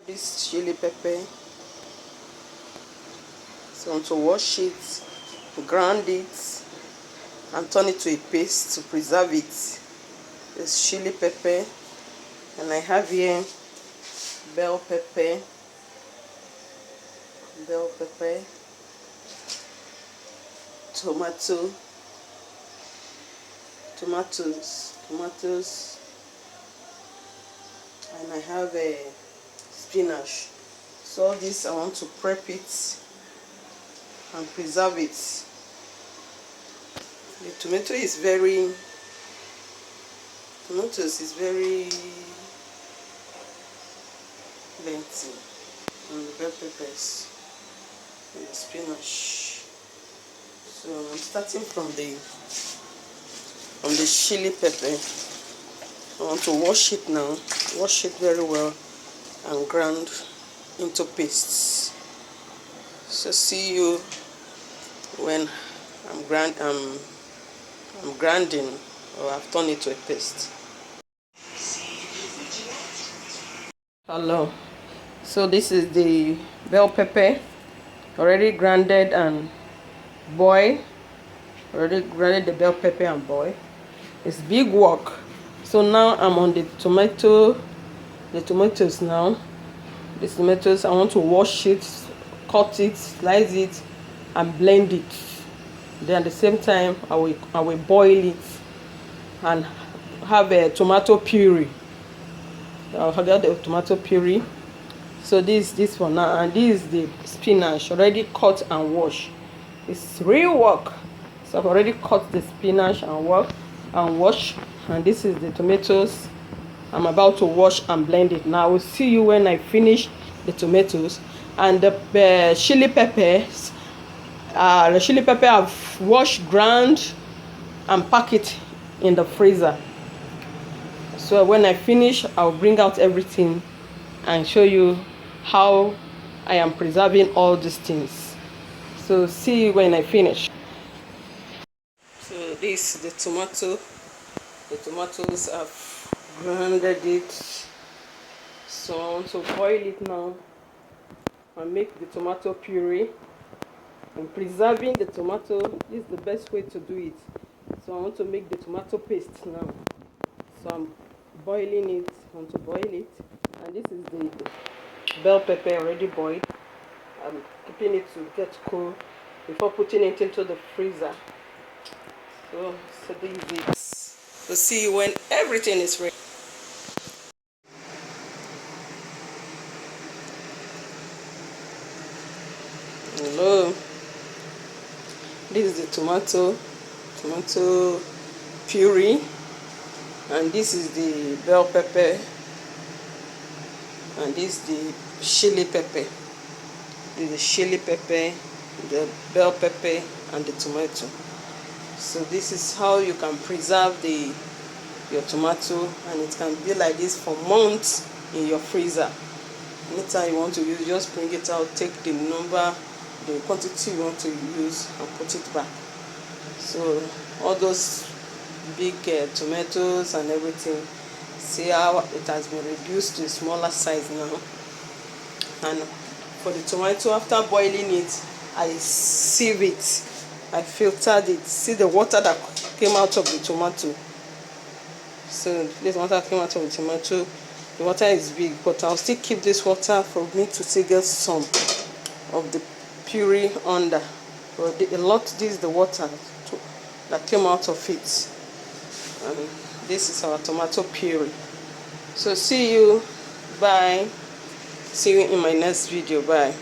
This chili pepper, so I want to wash it, grind it, and turn it to a paste to preserve it. This chili pepper, and I have here bell pepper, tomatoes, and I have a spinach. So all this I want to prep it and preserve it. The tomatoes is very plenty, and the bell peppers and the spinach. So I'm starting from the chili pepper. I want to wash it now, wash it very well and grind into pastes. So see you when I'm grinding, or I've turned it to a paste. Hello. So this is the bell pepper, already grinded and boiled. Already grinded the bell pepper and boiled. It's big work. So now I'm on the tomatoes now. These tomatoes, I want to wash it, cut it, slice it, and blend it. Then at the same time, I will boil it and have a tomato puree. I'll have the tomato puree. So this for now, and this is the spinach already cut and washed. It's real work. So I've already cut the spinach and wash, and this is the tomatoes. I'm about to wash and blend it. Now I will see you when I finish the tomatoes. And the chili peppers. The chili pepper I've washed, ground, and pack it in the freezer. So when I finish, I'll bring out everything and show you how I am preserving all these things. So see you when I finish. So this is the tomato. The tomatoes, I've grounded it. So I want to boil it now and make the tomato puree. I'm preserving the tomato. This is the best way to do it. So I want to make the tomato paste now. So I'm boiling it. I want to boil it. And this is the bell pepper already boiled. I'm keeping it to get cool before putting it into the freezer. So this is it. So see you when everything is ready. Hello. This is the tomato puree, and this is the bell pepper, and this is the chili pepper. This is the chili pepper, the bell pepper, and the tomato. So this is how you can preserve your tomato, and it can be like this for months in your freezer. Anytime you want to use, just bring it out, take the quantity you want to use, and put it back. So all those big tomatoes and everything, see how it has been reduced to a smaller size now. And for the tomato, after boiling it, I sieve it. I filtered it. See the water that came out of the tomato. So this water came out of the tomato. The water is big, but I'll still keep this water for me to still get some of the puree under. But this is the water that came out of it. And this is our tomato puree. So see you. Bye. See you in my next video. Bye.